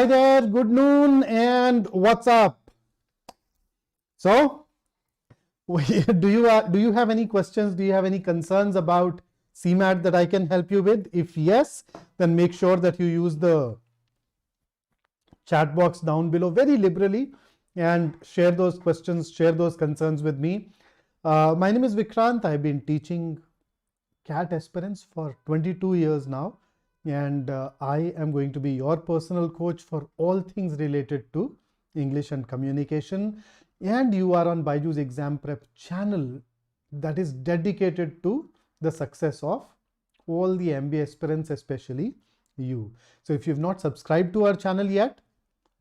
Hi there, good noon, and what's up? So, do you have any questions? Do you have any concerns about CMAT that I can help you with? If yes, then make sure that you use the chat box down below very liberally and share those questions, share those concerns with me. My name is Vikrant. I've been teaching CAT aspirants for 22 years now, and I am going to be your personal coach for all things related to English and communication. And you are on BYJU'S exam prep channel that is dedicated to the success of all the MBA aspirants, especially you. So if you've not subscribed to our channel yet,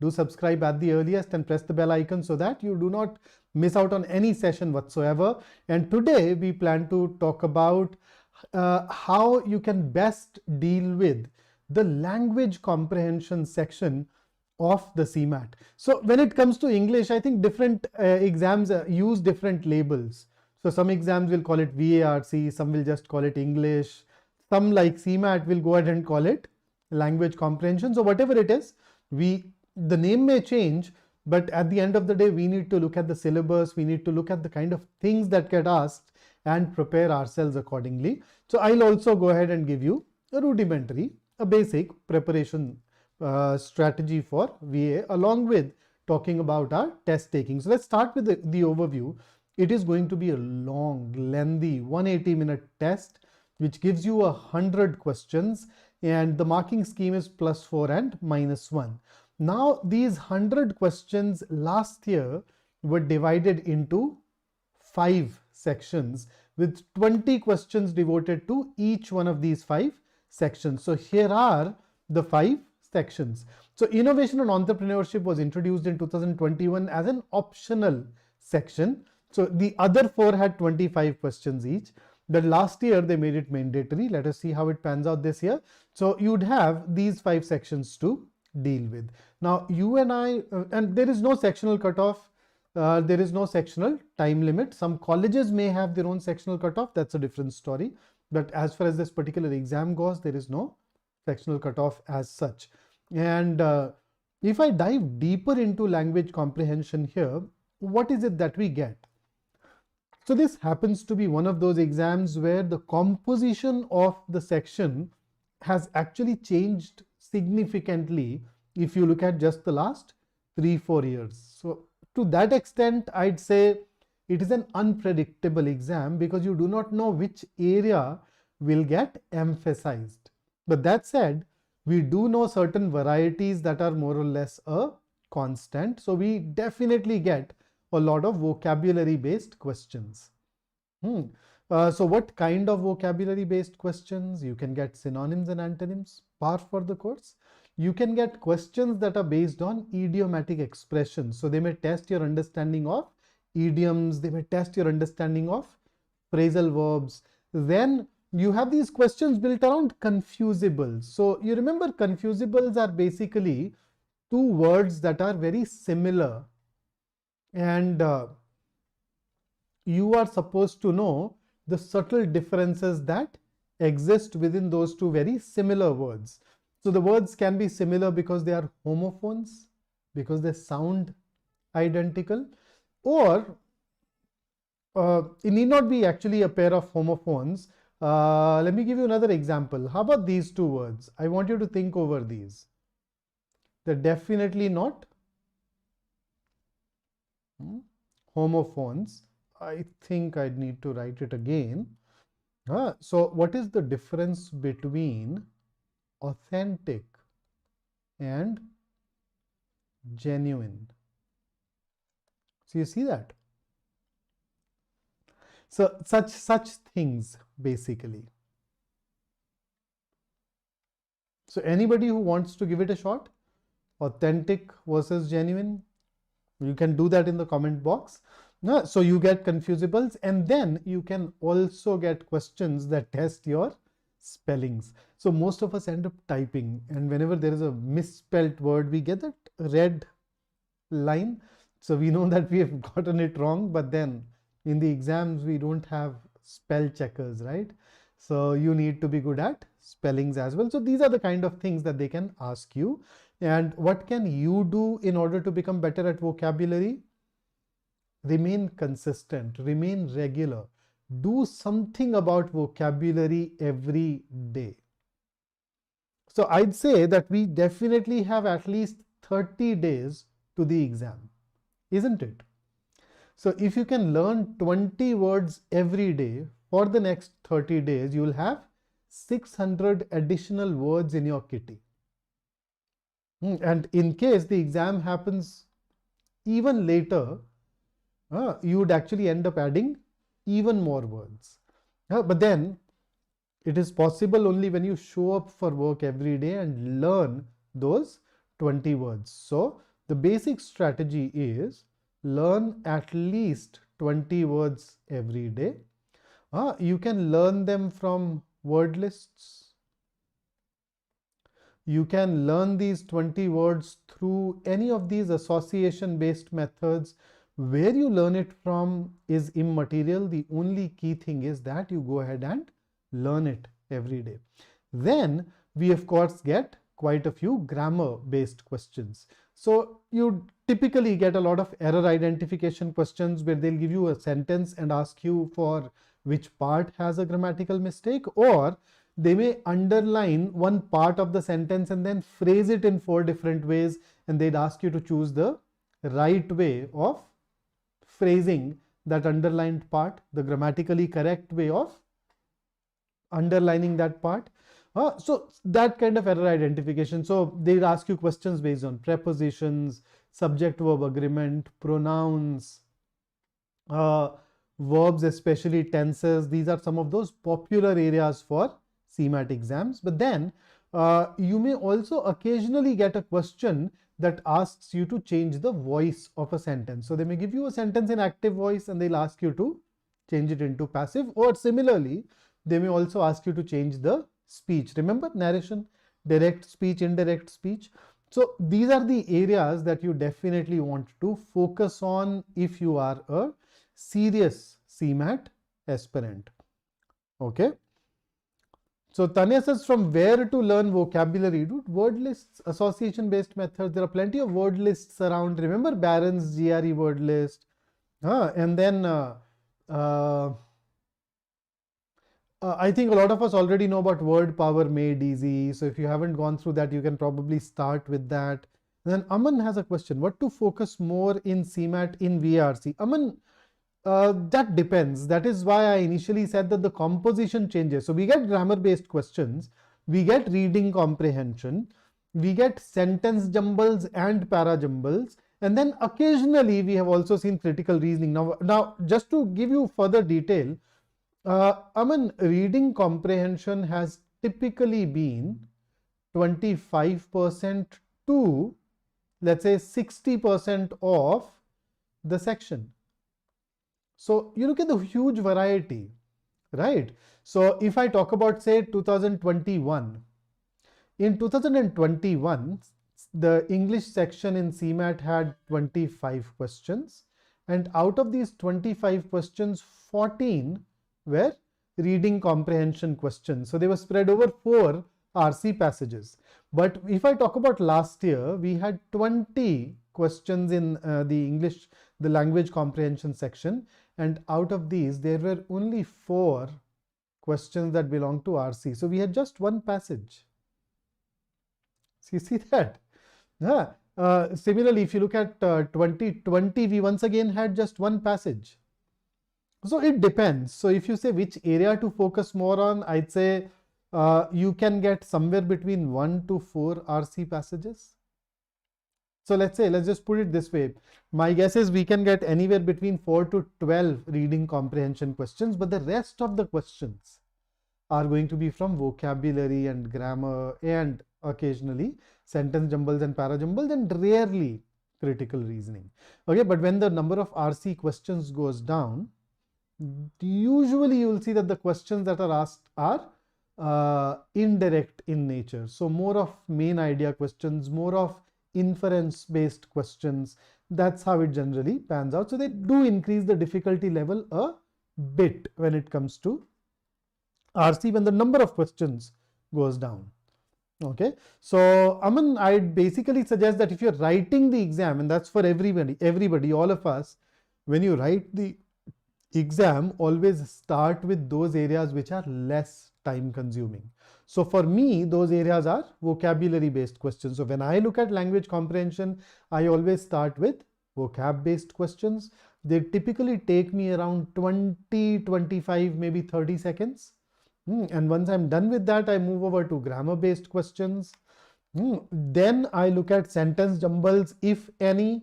do subscribe at the earliest and press the bell icon so that you do not miss out on any session whatsoever. And today we plan to talk about how you can best deal with the language comprehension section of the CMAT. So when it comes to English, I think different exams use different labels. So some exams will call it VARC, some will just call it English, some like CMAT will go ahead and call it language comprehension. So whatever it is, the name may change, but at the end of the day, we need to look at the syllabus, we need to look at the kind of things that get asked and prepare ourselves accordingly. So I'll also go ahead and give you a rudimentary, a basic preparation strategy for VA, along with talking about our test taking. So let's start with the overview. It is going to be a long, lengthy 180-minute test, which gives you 100 questions, and the marking scheme is +4 and -1. Now, these 100 questions last year were divided into 5 sections with 20 questions devoted to each one of these 5 sections. So here are the 5 sections. So innovation and entrepreneurship was introduced in 2021 as an optional section. So the other 4 had 25 questions each. But last year they made it mandatory. Let us see how it pans out this year. So you'd have these 5 sections to deal with. Now you and I, and there is no sectional cutoff. There is no sectional time limit. Some colleges may have their own sectional cutoff. That's a different story. But as far as this particular exam goes, there is no sectional cutoff as such. And if I dive deeper into language comprehension here, what is it that we get? So this happens to be one of those exams where the composition of the section has actually changed significantly if you look at just the last 3-4 years. So to that extent, I'd say it is an unpredictable exam because you do not know which area will get emphasized. But that said, we do know certain varieties that are more or less a constant. So we definitely get a lot of vocabulary based questions. So what kind of vocabulary based questions? You can get synonyms and antonyms, par for the course. You can get questions that are based on idiomatic expressions. So they may test your understanding of idioms, they may test your understanding of phrasal verbs. Then you have these questions built around confusibles. So you remember confusibles are basically 2 words that are very similar, and you are supposed to know the subtle differences that exist within those 2 very similar words. So the words can be similar because they are homophones, because they sound identical, or it need not be actually a pair of homophones. Let me give you another example. How about these 2 words? I want you to think over these. They're definitely not homophones. I think I'd need to write it again. So what is the difference between authentic and genuine? So you see that? So such things basically. So anybody who wants to give it a shot, authentic versus genuine, you can do that in the comment box. So you get confusibles, and then you can also get questions that test your spellings. So most of us end up typing, and whenever there is a misspelt word, we get that red line. So we know that we have gotten it wrong, but then in the exams, we don't have spell checkers, right? So you need to be good at spellings as well. So these are the kind of things that they can ask you. And what can you do in order to become better at vocabulary? Remain consistent, remain regular. Do something about vocabulary every day. So I'd say that we definitely have at least 30 days to the exam, isn't it? So if you can learn 20 words every day for the next 30 days, you will have 600 additional words in your kitty. And in case the exam happens even later, you would actually end up adding even more words. But then it is possible only when you show up for work every day and learn those 20 words. So the basic strategy is learn at least 20 words every day. You can learn them from word lists. You can learn these 20 words through any of these association based methods. Where you learn it from is immaterial. The only key thing is that you go ahead and learn it every day. Then we of course get quite a few grammar based questions. So you typically get a lot of error identification questions where they'll give you a sentence and ask you for which part has a grammatical mistake, or they may underline one part of the sentence and then phrase it in 4 different ways, and they'd ask you to choose the right way of phrasing that underlined part, the grammatically correct way of underlining that part. So that kind of error identification. So they'd ask you questions based on prepositions, subject verb agreement, pronouns, verbs, especially tenses. These are some of those popular areas for CMAT exams. But then you may also occasionally get a question that asks you to change the voice of a sentence. So they may give you a sentence in active voice and they'll ask you to change it into passive, or similarly, they may also ask you to change the speech. Remember narration, direct speech, indirect speech. So these are the areas that you definitely want to focus on if you are a serious CMAT aspirant. Okay. So Tanya says, from where to learn vocabulary? Dude, word lists, association based methods. There are plenty of word lists around. Remember Barron's GRE word list. And then I think a lot of us already know about word power made easy. So if you haven't gone through that, you can probably start with that. And then Aman has a question. What to focus more in CMAT in VRC? Aman, that depends. That is why I initially said that the composition changes. So we get grammar based questions, we get reading comprehension, we get sentence jumbles and para jumbles, and then occasionally we have also seen critical reasoning. Now just to give you further detail, Aman, reading comprehension has typically been 25% to, let's say, 60% of the section. So you look at the huge variety, right? So if I talk about, say, 2021, in 2021, the English section in CMAT had 25 questions, and out of these 25 questions, 14 were reading comprehension questions. So they were spread over 4 RC passages. But if I talk about last year, we had 20 questions in the language comprehension section, and out of these there were only 4 questions that belong to RC. So we had just 1 passage. So you see that? Similarly, if you look at 2020, we once again had just 1 passage. So it depends. So if you say which area to focus more on, I'd say you can get somewhere between 1 to 4 RC passages. So let's just put it this way. My guess is we can get anywhere between 4 to 12 reading comprehension questions, but the rest of the questions are going to be from vocabulary and grammar and occasionally sentence jumbles and para jumbles, and rarely critical reasoning. Okay, but when the number of RC questions goes down, usually you will see that the questions that are asked are indirect in nature. So more of main idea questions, more of inference based questions. That's how it generally pans out. So they do increase the difficulty level a bit when it comes to RC when the number of questions goes down. Okay, so Aman, I'd basically suggest that if you're writing the exam, and that's for everybody, all of us, when you write the exam, always start with those areas which are less time consuming. So for me, those areas are vocabulary based questions. So when I look at language comprehension, I always start with vocab based questions. They typically take me around 20, 25, maybe 30 seconds. And once I'm done with that, I move over to grammar based questions. Then I look at sentence jumbles, if any.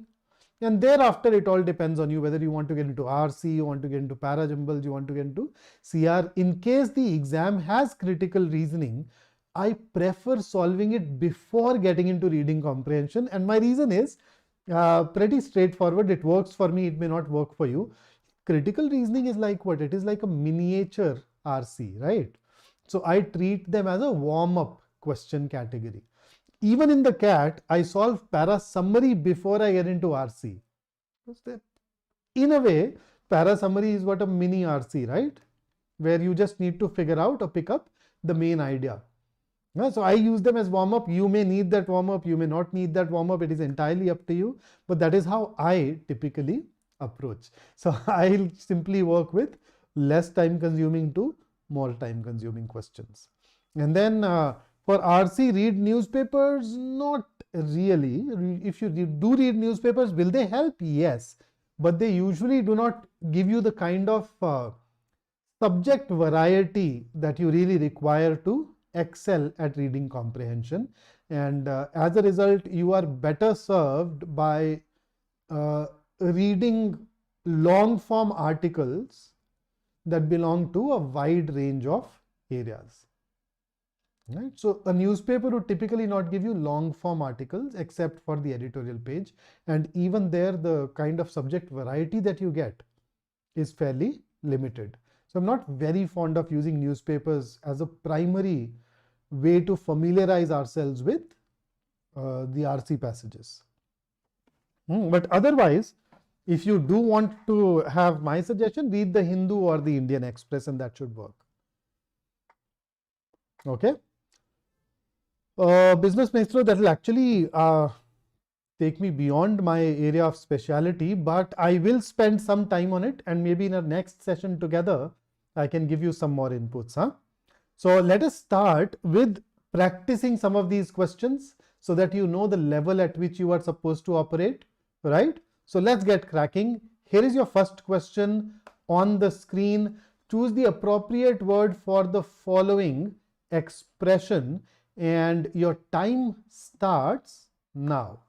And thereafter, it all depends on you whether you want to get into RC, you want to get into para jumbles, you want to get into CR. In case the exam has critical reasoning, I prefer solving it before getting into reading comprehension. And my reason is pretty straightforward. It works for me, it may not work for you. Critical reasoning is like what? It is like a miniature RC, right? So I treat them as a warm-up question category. Even in the CAT, I solve para summary before I get into RC. In a way, para summary is what a mini RC, right? Where you just need to figure out or pick up the main idea. So I use them as warm-up. You may need that warm-up, you may not need that warm-up. It is entirely up to you. But that is how I typically approach. So I'll simply work with less time consuming to more time consuming questions. And then for RC, read newspapers? Not really. If you do read newspapers, will they help? Yes. But they usually do not give you the kind of subject variety that you really require to excel at reading comprehension. And as a result, you are better served by reading long form articles that belong to a wide range of areas. Right? So a newspaper would typically not give you long form articles except for the editorial page, and even there the kind of subject variety that you get is fairly limited. So I'm not very fond of using newspapers as a primary way to familiarize ourselves with the RC passages. But otherwise, if you do want to have my suggestion, read the Hindu or the Indian Express, and that should work. Okay. Business Maestro, that will actually take me beyond my area of speciality, but I will spend some time on it, and maybe in our next session together, I can give you some more inputs. So let us start with practicing some of these questions so that you know the level at which you are supposed to operate, right? So let's get cracking. Here is your first question on the screen. Choose the appropriate word for the following expression, and your time starts now.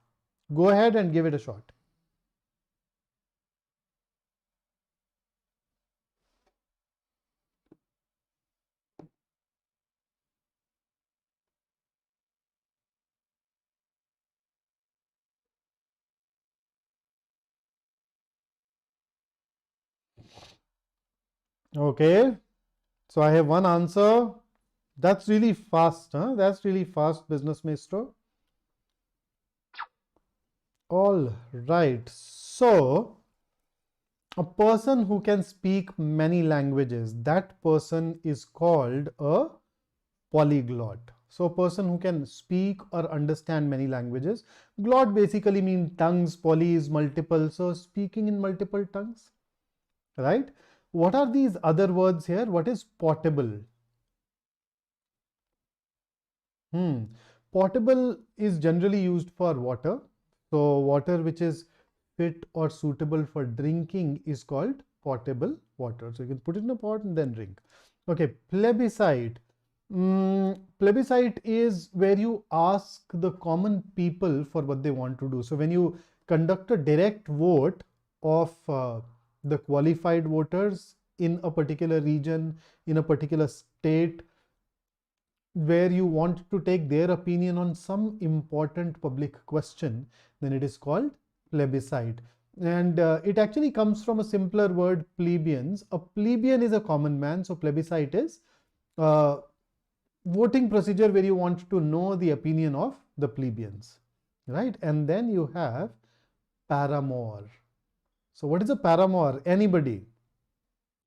Go ahead and give it a shot. Okay, so I have one answer. That's really fast, huh? That's really fast, Business Maestro. All right. So a person who can speak many languages, that person is called a polyglot. So a person who can speak or understand many languages. Glot basically means tongues, poly is multiple. So speaking in multiple tongues, right? What are these other words here? What is potable? Potable is generally used for water. So water which is fit or suitable for drinking is called potable water. So you can put it in a pot and then drink. Okay, plebiscite. Plebiscite is where you ask the common people for what they want to do. So when you conduct a direct vote of the qualified voters in a particular region, in a particular state, where you want to take their opinion on some important public question, then it is called plebiscite. And it actually comes from a simpler word, plebeians. A plebeian is a common man, so plebiscite is voting procedure where you want to know the opinion of the plebeians, right? And then you have paramour. So what is a paramour? Anybody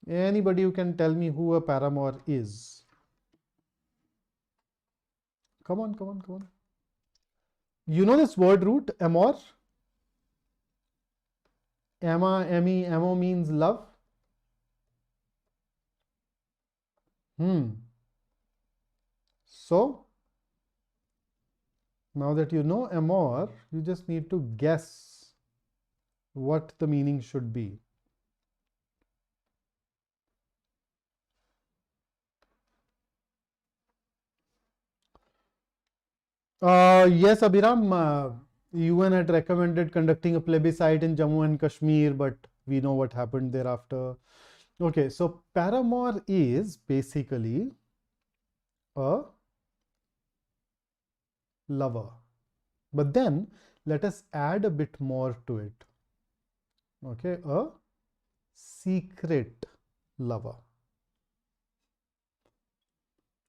who can tell me who a paramour is? Come on, come on, come on. You know this word root, amor? Ama, emi, amo means love. So, now that you know amor, you just need to guess what the meaning should be. Yes, Abhiram, UN had recommended conducting a plebiscite in Jammu and Kashmir, but we know what happened thereafter. Okay, so paramour is basically a lover. But then let us add a bit more to it. Okay, a secret lover.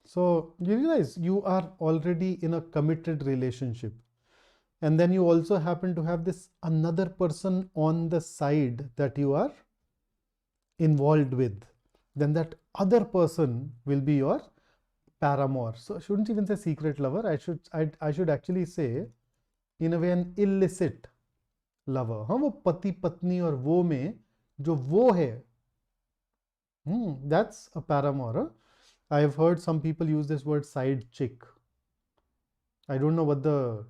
So you realize you are already in a committed relationship, and then you also happen to have this another person on the side that you are involved with. Then that other person will be your paramour. So I shouldn't even say secret lover. I should actually say in a way an illicit lover. हाँ, वो पति पत्नी और वो में जो वो है, that's a paramour. Huh? I have heard some people use this word side chick. I don't know what the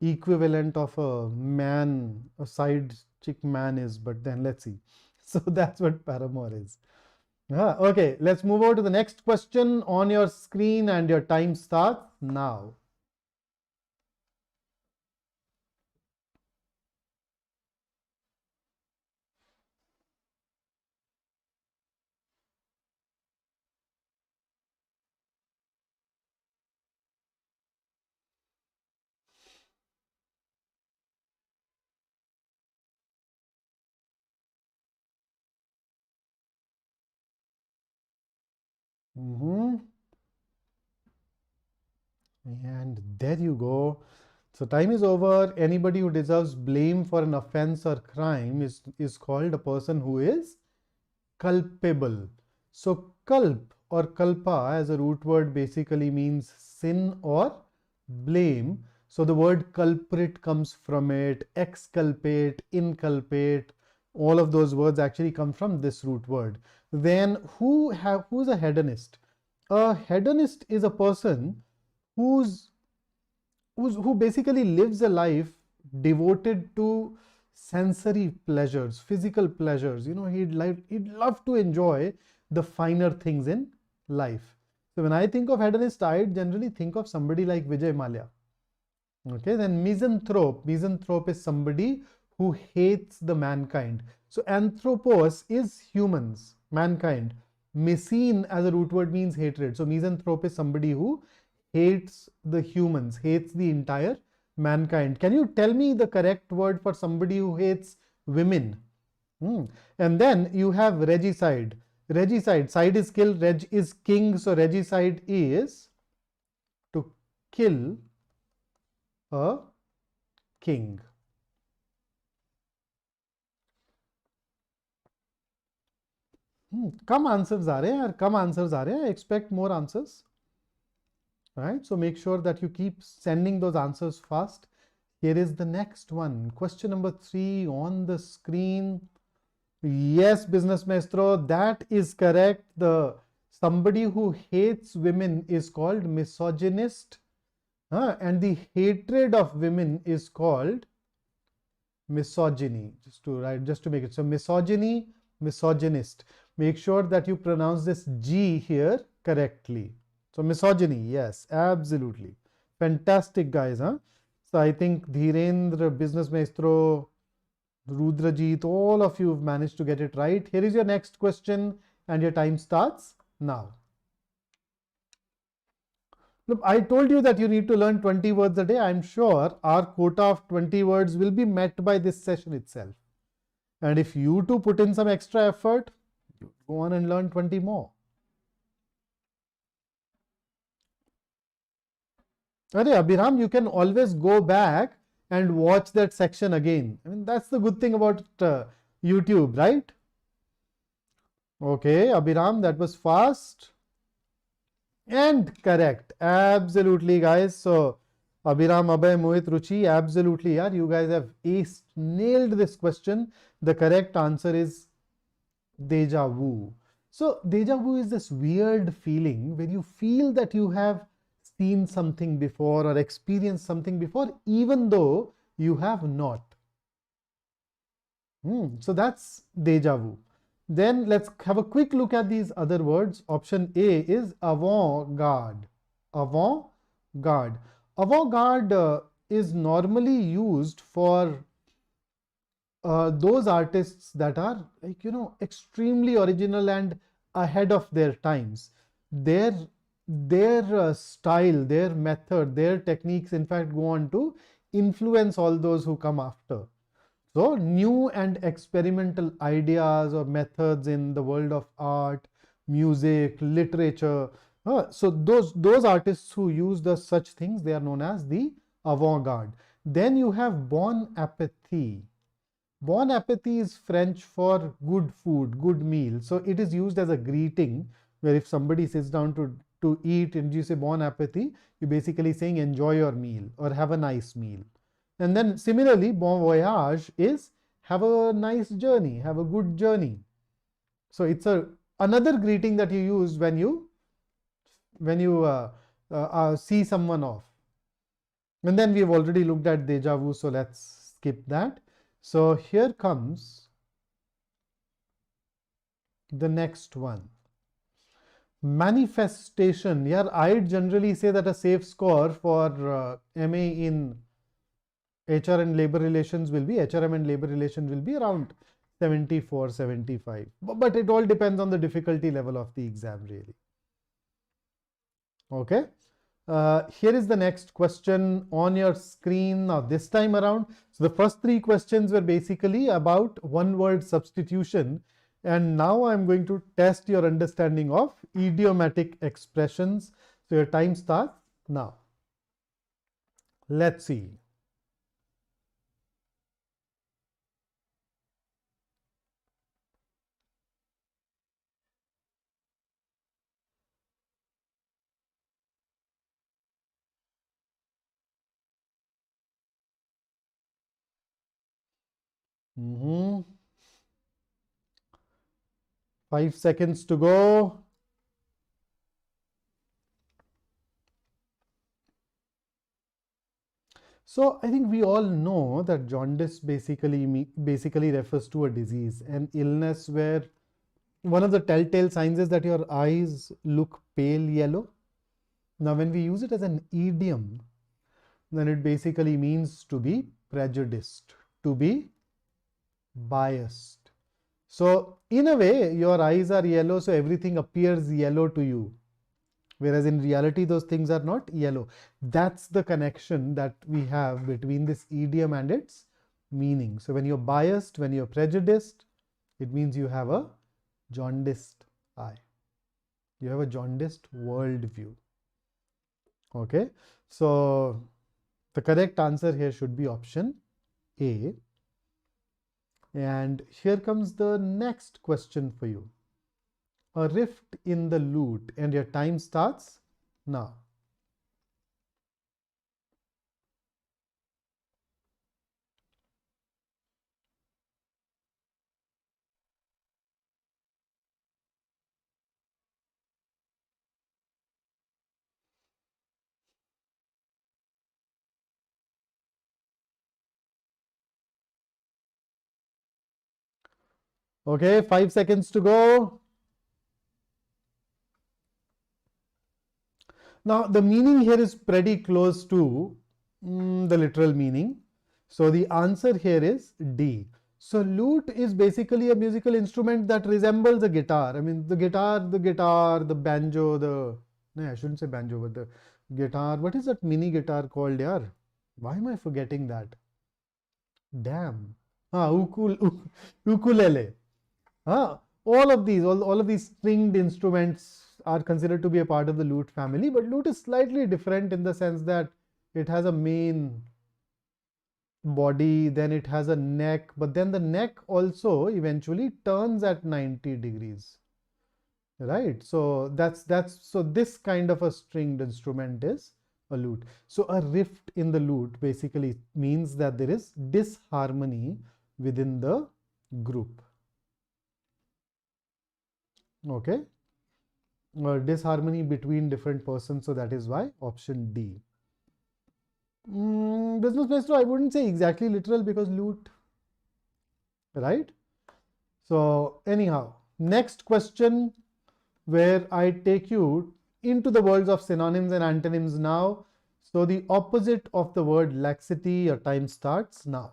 equivalent of a man, a side chick man is, but then let's see. So that's what paramour is. Okay, let's move over to the next question on your screen, and your time starts now. And there you go. So time is over. Anybody who deserves blame for an offense or crime is called a person who is culpable. So culp or culpa as a root word basically means sin or blame. So the word culprit comes from it, exculpate, inculpate, all of those words actually come from this root word. Then who's a hedonist? A hedonist is a person who basically lives a life devoted to sensory pleasures, physical pleasures. You know, he'd love to enjoy the finer things in life. So when I think of hedonist, I generally think of somebody like Vijay Mallya. Okay, then misanthrope. Misanthrope is somebody who hates the mankind. So anthropos is humans, mankind. Misin as a root word means hatred. So misanthrope is somebody who hates the humans, hates the entire mankind. Can you tell me the correct word for somebody who hates women? And then you have regicide. Regicide, side is kill, reg is king. So regicide is to kill a king. कम answers आ रहे हैं यार, कम answers आ रहे हैं. Expect more answers. Right, so make sure that you keep sending those answers fast. Here is the next one. Question number 3 on the screen. Yes, business maestro, that is correct. The somebody who hates women is called misogynist, and the hatred of women is called misogyny. Just to make it so, misogyny, misogynist. Make sure that you pronounce this G here correctly. So misogyny, yes, absolutely. Fantastic, guys, huh? So I think Dhirendra, Business Maestro, Rudrajit, all of you have managed to get it right. Here is your next question, and your time starts now. Look, I told you that you need to learn 20 words a day. I'm sure our quota of 20 words will be met by this session itself. And if you too put in some extra effort, you go on and learn 20 more. Abhiram, you can always go back and watch that section again. I mean, that's the good thing about YouTube, right? Okay, Abhiram, that was fast. And correct. Absolutely, guys. So, Abhiram, Abhay, Mohit, Ruchi, absolutely, yeah. You guys have aced, nailed this question. The correct answer is deja vu. So, deja vu is this weird feeling when you feel that you have seen something before or experienced something before, even though you have not. So that's deja vu. Then let's have a quick look at these other words. Option A is avant-garde. Avant-garde. Avant-garde is normally used for those artists that are, like, extremely original and ahead of their times. Their style, their method, their techniques, in fact, go on to influence all those who come after. So, new and experimental ideas or methods in the world of art, music, literature. So those artists who use the such things, they are known as the avant-garde. Then you have bon appetit. Bon appetit is French for good food, good meal. So it is used as a greeting, where if somebody sits down to eat and you say bon appetit, you're basically saying enjoy your meal or have a nice meal. And then similarly, bon voyage is have a nice journey, have a good journey. So it's another greeting that you use when you see someone off. And then we've already looked at deja vu, so let's skip that. So here comes the next one. Manifestation. Yeah, I'd generally say that a safe score for MA in HR and labor relations will be, HRM and labor relations will be around 74, 75. But it all depends on the difficulty level of the exam, really. Okay. Here is the next question on your screen now this time around. So the first three questions were basically about one word substitution. And now I'm going to test your understanding of idiomatic expressions. So your time starts now. Let's see. Mm-hmm. 5 seconds to go. So I think we all know that jaundice basically refers to a disease, an illness where one of the telltale signs is that your eyes look pale yellow. Now, when we use it as an idiom, then it basically means to be prejudiced, to be biased. So in a way, your eyes are yellow, so everything appears yellow to you. Whereas in reality, those things are not yellow. That's the connection that we have between this idiom and its meaning. So when you're biased, when you're prejudiced, it means you have a jaundiced eye. You have a jaundiced worldview. Okay. So the correct answer here should be option A. And here comes the next question for you. A rift in the lute, and your time starts now. Okay, 5 seconds to go. Now, the meaning here is pretty close to the literal meaning. So, the answer here is D. So, lute is basically a musical instrument that resembles a guitar. I mean, the guitar, the banjo, no, I shouldn't say banjo, but the guitar. What is that mini guitar called, yaar? Why am I forgetting that? Damn. Ukulele. All of these stringed instruments are considered to be a part of the lute family, but lute is slightly different in the sense that it has a main body, then it has a neck, but then the neck also eventually turns at 90 degrees. right? So so this kind of a stringed instrument is a lute. So a rift in the lute basically means that there is disharmony within the group. Okay, disharmony between different persons. So that is why option D. Business maestro, I wouldn't say exactly literal because lute, right? So anyhow, next question where I take you into the worlds of synonyms and antonyms now. So the opposite of the word laxity, your time starts now.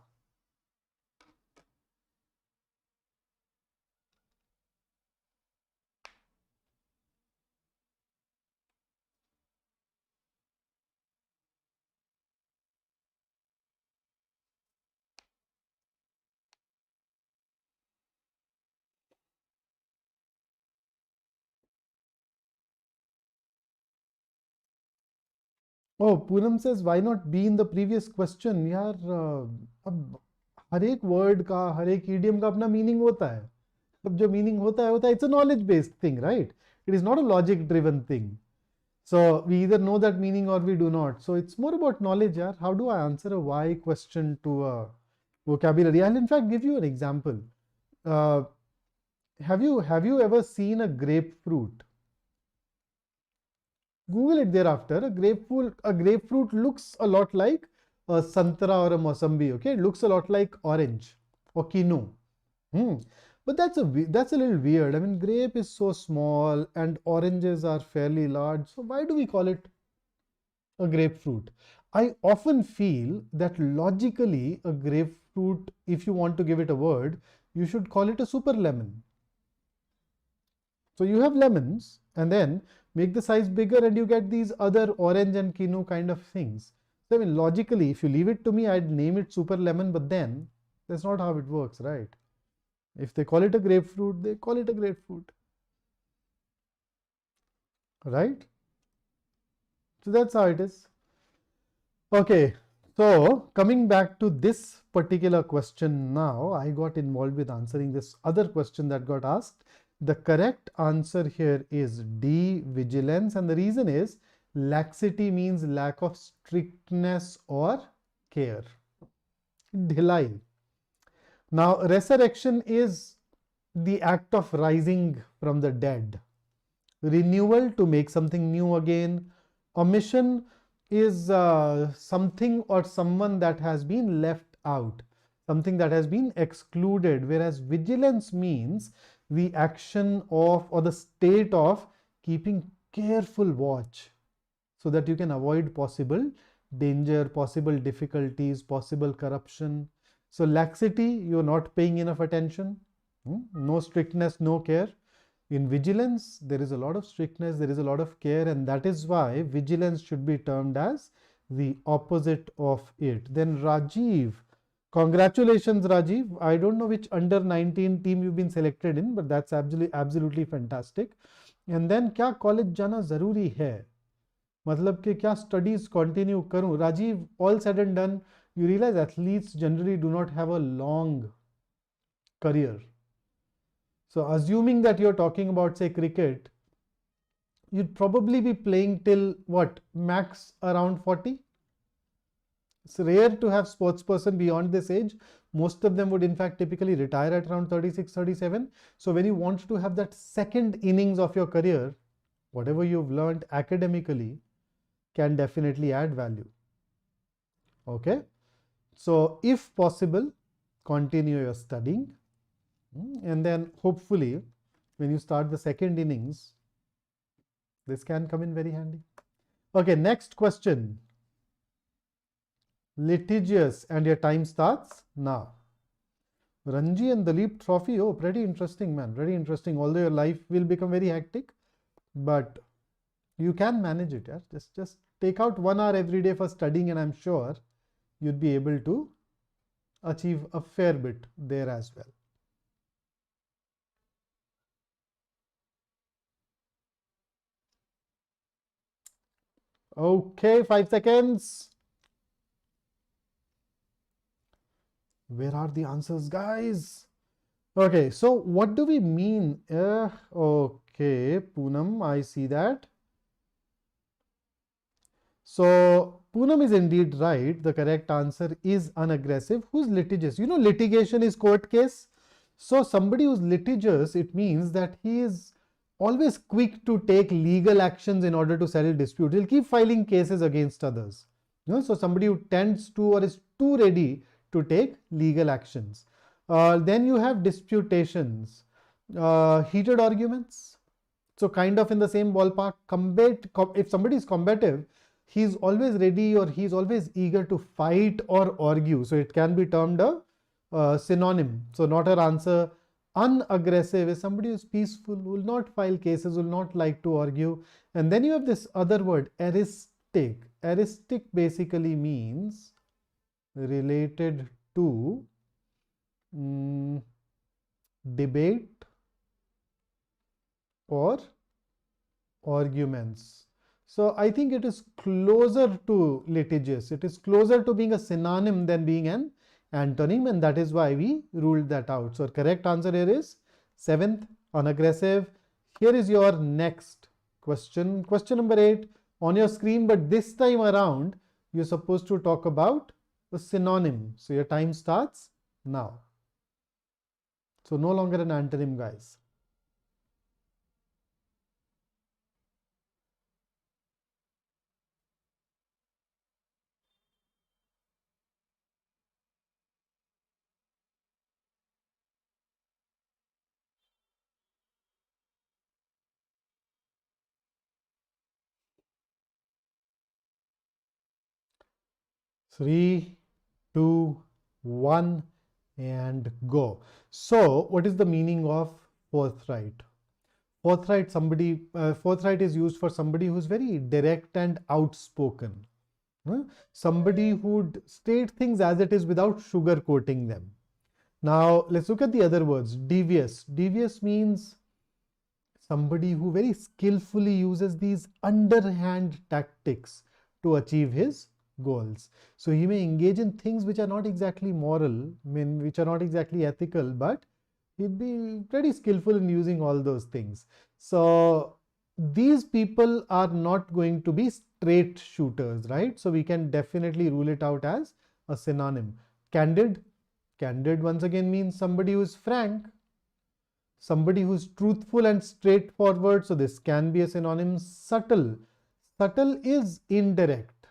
Oh, Poonam says, why not be in the previous question? यार अब हर एक word का हर एक idiom का अपना meaning होता है. अब जो मीनिंग होता है it's a knowledge based thing, right? It is not a logic driven thing. So we either know that meaning or we do not. So it's more about knowledge, yaar. How do I answer a why question to a vocabulary? I'll in fact give you an example. Uh, have you ever seen a grapefruit? Google it thereafter. A grapefruit looks a lot like a santra or a mosambi. Okay, it looks a lot like orange or quinoa. Hmm. But that's a little weird. I mean, grape is so small and oranges are fairly large. So why do we call it a grapefruit? I often feel that logically a grapefruit, if you want to give it a word, you should call it a super lemon. So you have lemons and then make the size bigger and you get these other orange and quinoa kind of things. So I mean, logically, if you leave it to me, I'd name it super lemon, but then that's not how it works, right? If they call it a grapefruit, they call it a grapefruit, right? So that's how it is. Okay, so coming back to this particular question now, I got involved with answering this other question that got asked. The correct answer here is D, vigilance, and the reason is laxity means lack of strictness or care. Dhilai. Now, resurrection is the act of rising from the dead. Renewal, to make something new again. Omission is something or someone that has been left out, something that has been excluded, whereas vigilance means the action of or the state of keeping careful watch so that you can avoid possible danger, possible difficulties, possible corruption. So laxity, you're not paying enough attention. No strictness, no care. In vigilance, there is a lot of strictness, there is a lot of care, and that is why vigilance should be termed as the opposite of it. Then Rajiv, congratulations Rajiv. I don't know which under 19 team you've been selected in, but that's absolutely fantastic. And then क्या college जाना जरूरी है, मतलब कि क्या studies continue करूं? Rajiv, all said and done, you realize athletes generally do not have a long career. So assuming that you're talking about, say, cricket, you'd probably be playing till what, max around 40. It's rare to have sports person beyond this age. Most of them would in fact typically retire at around 36, 37. So when you want to have that second innings of your career, whatever you've learned academically can definitely add value. Okay. So if possible, continue your studying. And then hopefully when you start the second innings, this can come in very handy. Okay, next question. Litigious, and your time starts now. Ranji and Dalip Trophy. Oh, pretty interesting, man. Very interesting. Although your life will become very hectic, but you can manage it. Yeah? Just take out 1 hour every day for studying, and I'm sure you'd be able to achieve a fair bit there as well. Okay, 5 seconds. Where are the answers, guys? Okay, so what do we mean? Okay, Okay, Poonam, I see that. So Poonam is indeed right. The correct answer is unaggressive. Who's litigious? You know, litigation is court case. So somebody who's litigious, it means that he is always quick to take legal actions in order to settle disputes. He'll keep filing cases against others. You know, so somebody who tends to or is too ready to take legal actions. Then you have disputations, heated arguments. So kind of in the same ballpark. If somebody is combative, he's always ready or he's always eager to fight or argue. So it can be termed a synonym. So not an answer. Unaggressive is somebody who's peaceful, will not file cases, will not like to argue. And then you have this other word, eristic. Eristic basically means related to debate or arguments. So I think it is closer to litigious. It is closer to being a synonym than being an antonym, and that is why we ruled that out. So correct answer here is 7th, unaggressive. Here is your next question. Question number 8 on your screen, but this time around you're supposed to talk about a synonym. So your time starts now. So no longer an antonym, guys. Three, 2, 1, and go. So what is the meaning of forthright? Forthright is used for somebody who's very direct and outspoken. Somebody who'd state things as it is without sugarcoating them. Now let's look at the other words. Devious. Devious means somebody who very skillfully uses these underhand tactics to achieve his goals. So he may engage in things which are not exactly moral, which are not exactly ethical, but he'd be pretty skillful in using all those things. So these people are not going to be straight shooters, right? So we can definitely rule it out as a synonym. Candid. Candid once again means somebody who is frank, somebody who's truthful and straightforward. So this can be a synonym. Subtle. Subtle is indirect,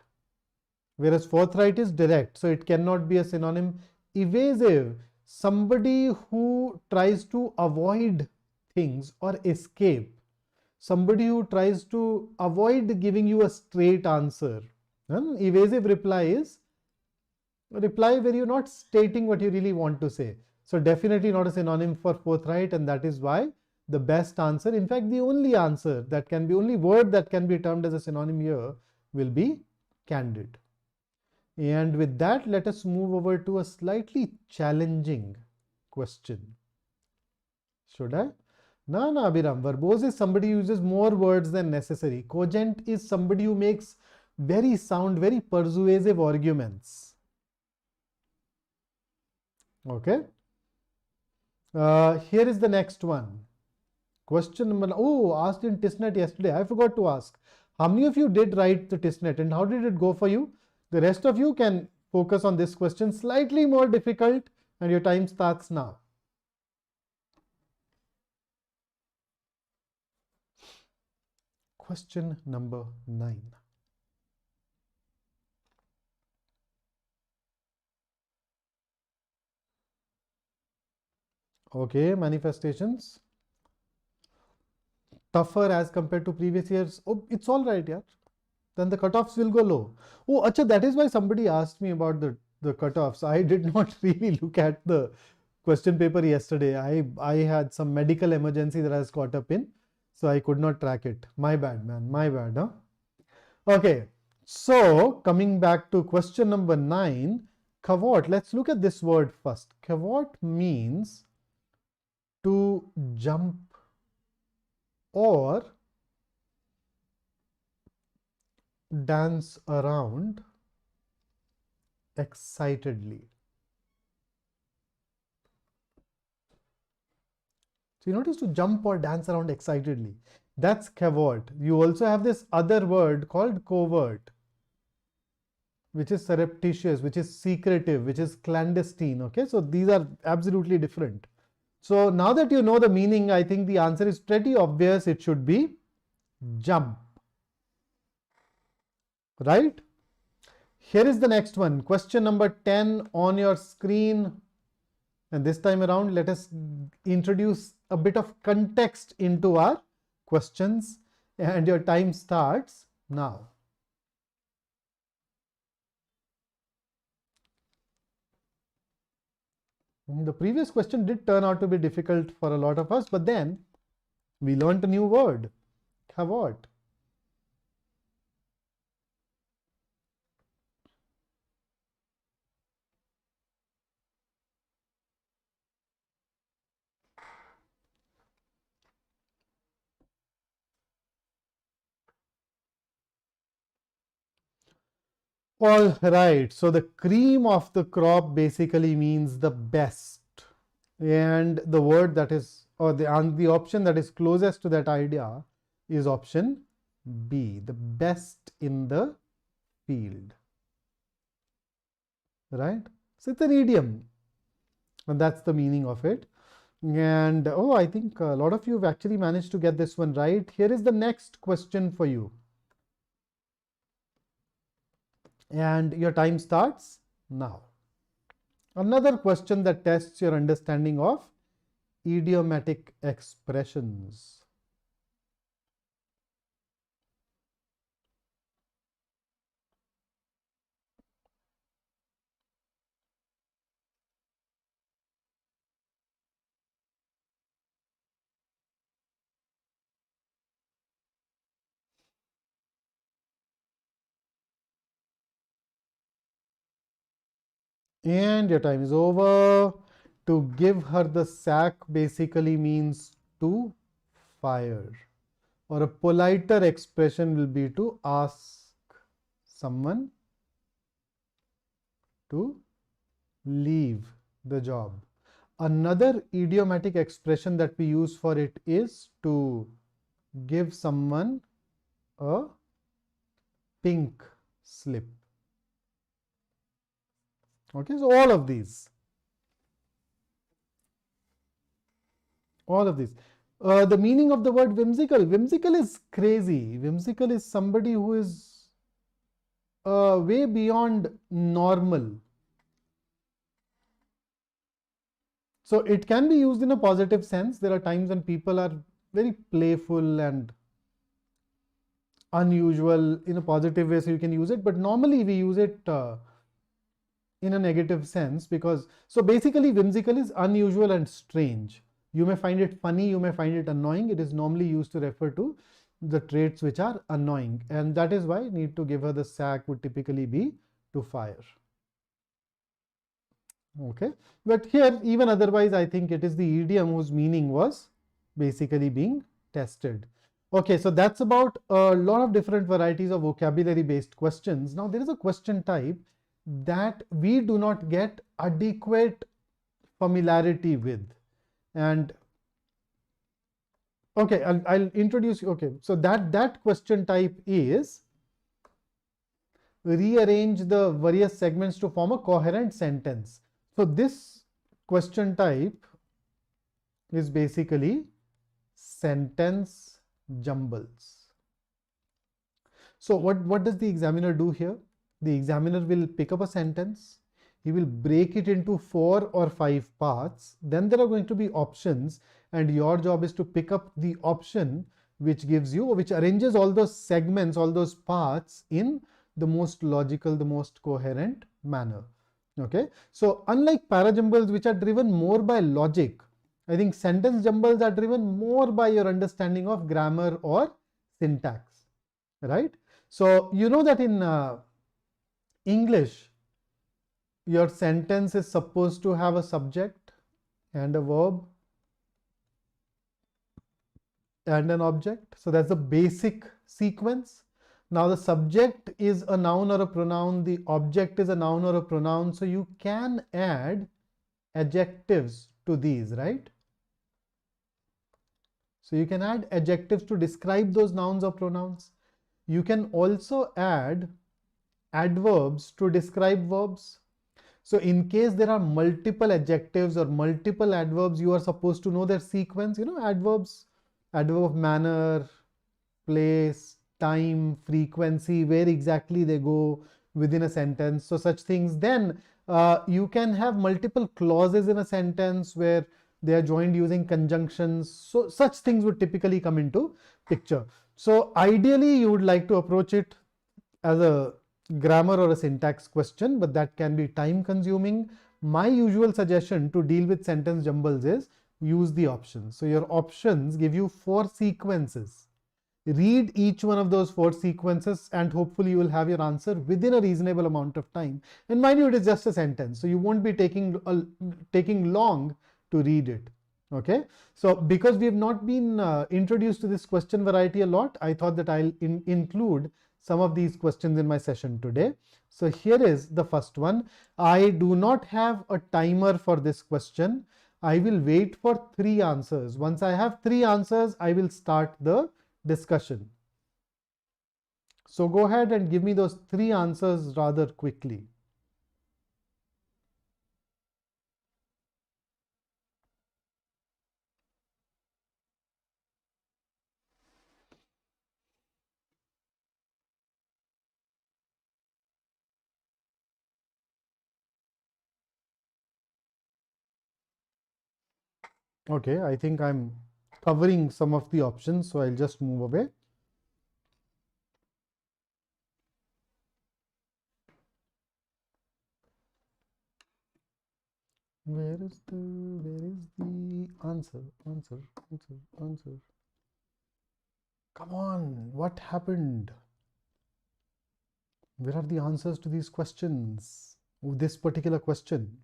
whereas forthright is direct. So it cannot be a synonym. Evasive. Somebody who tries to avoid things or escape. Somebody who tries to avoid giving you a straight answer. Evasive reply is a reply where you're not stating what you really want to say. So definitely not a synonym for forthright, and that is why the best answer, in fact the only answer that can be, only word that can be termed as a synonym here will be candid. And with that, let us move over to a slightly challenging question. Should I? No, Abhiram. Verbose is somebody who uses more words than necessary. Cogent is somebody who makes very persuasive arguments. Okay. Here is the next one. Question number, asked in TISNET yesterday. I forgot to ask. How many of you did write the TISNET and how did it go for you? The rest of you can focus on this question, slightly more difficult, and your time starts now. Question number 9. Okay, manifestations. Tougher as compared to previous years. Oh, it's all right, yeah. Then the cutoffs will go low. Oh, acha, that is why somebody asked me about the cutoffs. I did not really look at the question paper yesterday. I had some medical emergency that I was caught up in, so I could not track it. My bad, man. My bad, huh? Okay. So coming back to question number 9, cavort. Let's look at this word first. Cavort means to jump or dance around excitedly. So you notice to jump or dance around excitedly. That's cavort. You also have this other word called covert, which is surreptitious, which is secretive, which is clandestine. Okay, so these are absolutely different. So now that you know the meaning, I think the answer is pretty obvious. It should be jump. Right? Here is the next one. Question number 10 on your screen. And this time around, let us introduce a bit of context into our questions. And your time starts now. The previous question did turn out to be difficult for a lot of us, but then we learned a new word, cavort. All right, so the cream of the crop basically means the best. And the word that is, or the option that is closest to that idea is option B, the best in the field. Right? So it's an idiom, and that's the meaning of it. And oh, I think a lot of you have actually managed to get this one right. Here is the next question for you. And your time starts now. Another question that tests your understanding of idiomatic expressions. And your time is over. To give her the sack basically means to fire, or a politer expression will be to ask someone to leave the job. Another idiomatic expression that we use for it is to give someone a pink slip. Okay, so all of these. The meaning of the word whimsical. Whimsical is crazy. Whimsical is somebody who is way beyond normal. So it can be used in a positive sense. There are times when people are very playful and unusual in a positive way, so you can use it. But normally we use it in a negative sense, because so basically whimsical is unusual and strange. You may find it funny, you may find it annoying. It is normally used to refer to the traits which are annoying, and that is why need to give her the sack would typically be to fire. Okay, but here even otherwise I think it is the idiom whose meaning was basically being tested. Okay, so that's about a lot of different varieties of vocabulary based questions. Now there is a question type that we do not get adequate familiarity with, and okay, I'll introduce you. Okay, so that question type is rearrange the various segments to form a coherent sentence. So this question type is basically sentence jumbles. So what does the examiner do here? The examiner will pick up a sentence, he will break it into 4 or 5 parts, then there are going to be options, and your job is to pick up the option which gives you, which arranges all those segments, all those parts in the most logical, the most coherent manner. Okay, so unlike parajumbles which are driven more by logic, I think sentence jumbles are driven more by your understanding of grammar or syntax, right? So you know that in English, your sentence is supposed to have a subject and a verb and an object. So that's the basic sequence. Now the subject is a noun or a pronoun, the object is a noun or a pronoun. So you can add adjectives to these, right? So you can add adjectives to describe those nouns or pronouns. You can also add adverbs to describe verbs. So in case there are multiple adjectives or multiple adverbs, you are supposed to know their sequence. Adverbs, adverb of manner, place, time, frequency, where exactly they go within a sentence. So such things. Then you can have multiple clauses in a sentence where they are joined using conjunctions. So such things would typically come into picture. So ideally, you would like to approach it as a grammar or a syntax question, but that can be time consuming. My usual suggestion to deal with sentence jumbles is use the options. So your options give you 4 sequences. Read each one of those 4 sequences and hopefully you will have your answer within a reasonable amount of time. And mind you, it is just a sentence, so you won't be taking long to read it. Okay, so because we have not been introduced to this question variety a lot, I thought that I'll include some of these questions in my session today. So here is the first one. I do not have a timer for this question. I will wait for 3 answers. Once I have 3 answers, I will start the discussion. So go ahead and give me those 3 answers rather quickly. Okay, I think I'm covering some of the options, so I'll just move away. Where is the answer? Answer. Come on, what happened? Where are the answers to these questions? This particular question.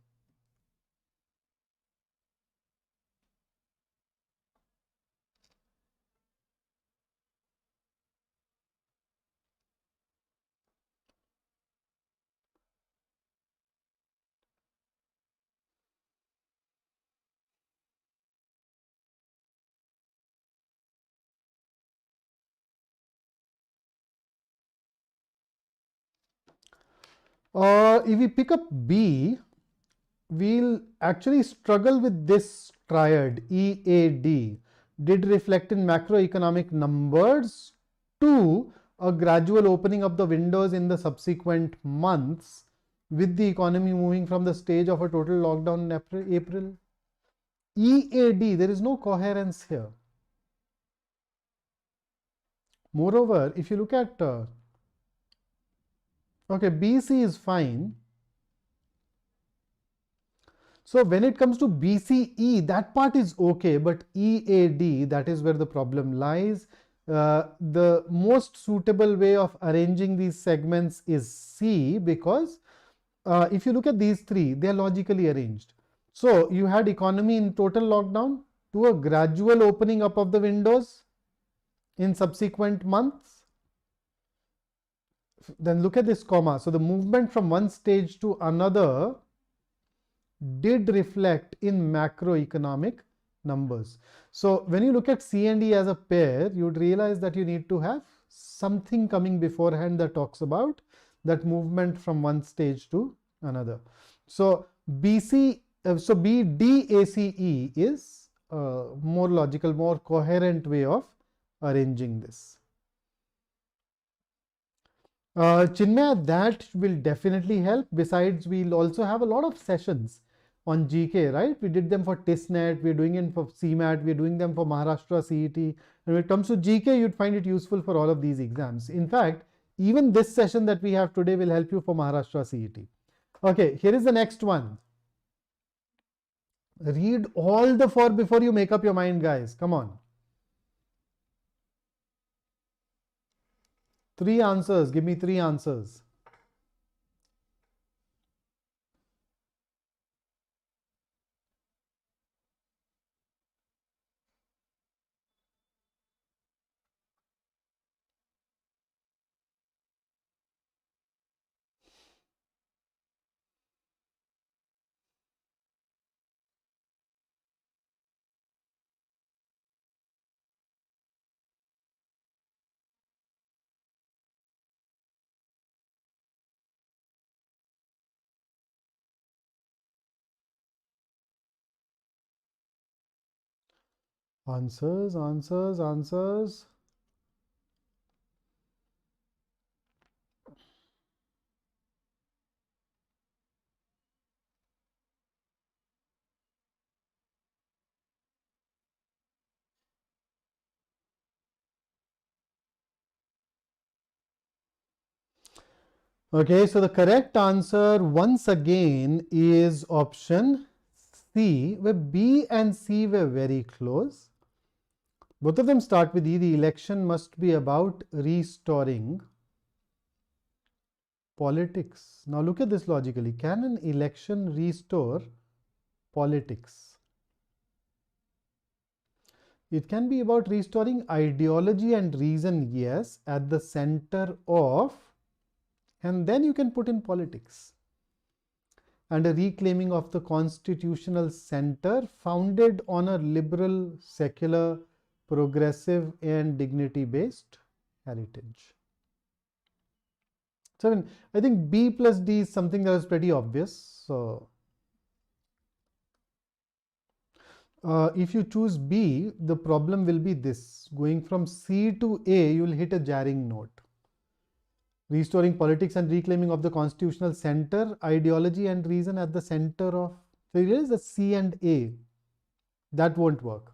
If we pick up B, we'll actually struggle with this triad EAD. Did reflect in macroeconomic numbers. 2, a gradual opening of the windows in the subsequent months with the economy moving from the stage of a total lockdown in April. EAD, there is no coherence here. Moreover, if you look at, okay, BC is fine. So when it comes to BCE, that part is okay, but EAD, that is where the problem lies. The most suitable way of arranging these segments is C, because if you look at these 3, they are logically arranged. So you had economy in total lockdown to a gradual opening up of the windows in subsequent months. Then look at this comma. So the movement from one stage to another did reflect in macroeconomic numbers. So when you look at C and E as a pair, you would realize that you need to have something coming beforehand that talks about that movement from one stage to another. So BDACE is a more logical, more coherent way of arranging this. Chinmay, that will definitely help. Besides, we'll also have a lot of sessions on GK, right? We did them for TISNET, we're doing it for CMAT, we're doing them for Maharashtra CET. And when it comes to GK, you'd find it useful for all of these exams. In fact, even this session that we have today will help you for Maharashtra CET. Okay, here is the next one. Read all the 4 before you make up your mind, guys. Come on. 3 answers. Give me 3 answers. Answers, answers, answers. Okay, so the correct answer once again is option C, where B and C were very close. Both of them start with E. The election must be about restoring politics. Now look at this logically. Can an election restore politics? It can be about restoring ideology and reason, yes, at the center of, and then you can put in politics. And a reclaiming of the constitutional center founded on a liberal, secular, progressive and dignity based heritage. So I think B plus D is something that is pretty obvious. So if you choose B, the problem will be this. Going from C to A, you will hit a jarring note. Restoring politics and reclaiming of the constitutional center, ideology and reason at the center of. So here is the C and A. That won't work.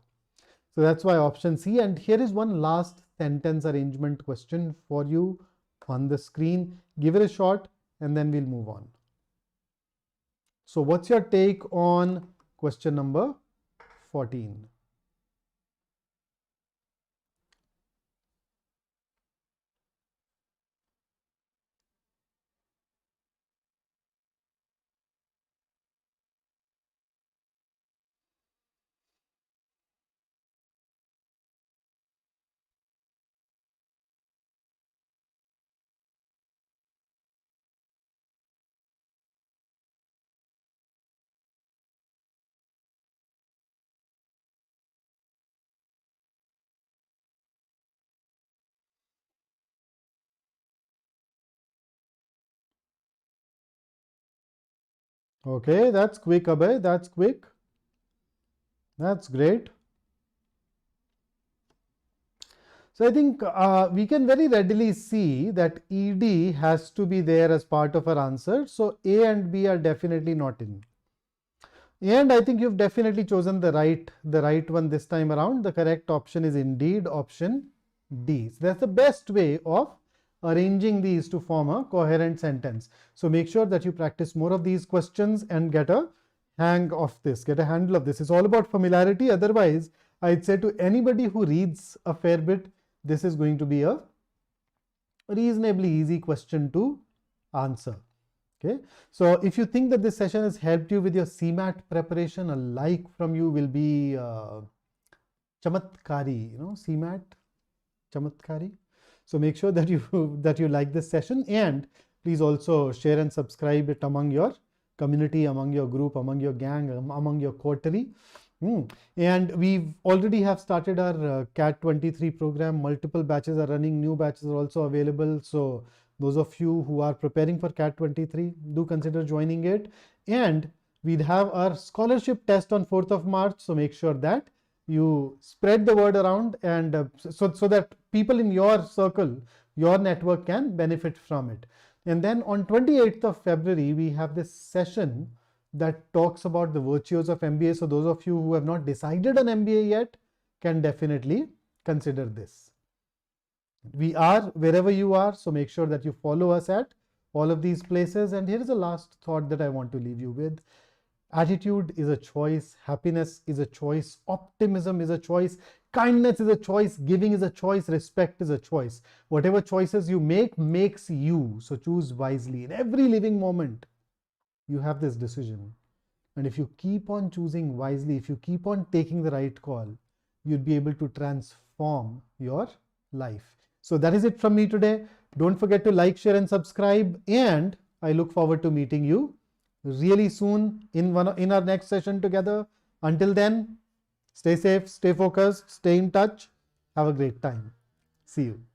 So that's why option C. And here is one last sentence arrangement question for you on the screen. Give it a shot and then we'll move on. So what's your take on question number 14? Okay, that's quick, Abhay. That's quick. That's great. So I think we can very readily see that ED has to be there as part of our answer. So A and B are definitely not in. And I think you've definitely chosen the right one this time around. The correct option is indeed option D. So that's the best way of arranging these to form a coherent sentence. So make sure that you practice more of these questions and get a hang of this, get a handle of this. It's all about familiarity. Otherwise, I'd say to anybody who reads a fair bit, this is going to be a reasonably easy question to answer. Okay, so if you think that this session has helped you with your CMAT preparation, a like from you will be chamatkari, CMAT chamatkari. So make sure that you like this session, and please also share and subscribe it among your community, among your group, among your gang, among your coterie. And we already have started our CAT 23 program. Multiple batches are running, new batches are also available. So those of you who are preparing for CAT 23, do consider joining it. And we'd have our scholarship test on 4th of March. So make sure that you spread the word around, and so that people in your circle, your network can benefit from it. And then on 28th of February, we have this session that talks about the virtues of MBA. So those of you who have not decided on MBA yet can definitely consider this. We are wherever you are, so make sure that you follow us at all of these places. And here is the last thought that I want to leave you with. Attitude is a choice, happiness is a choice, optimism is a choice, kindness is a choice, giving is a choice, respect is a choice. Whatever choices you make makes you. So choose wisely. In every living moment, you have this decision. And if you keep on choosing wisely, if you keep on taking the right call, you'll be able to transform your life. So that is it from me today. Don't forget to like, share and subscribe. And I look forward to meeting you really soon in our next session together. Until then, stay safe, stay focused, stay in touch. Have a great time. See you.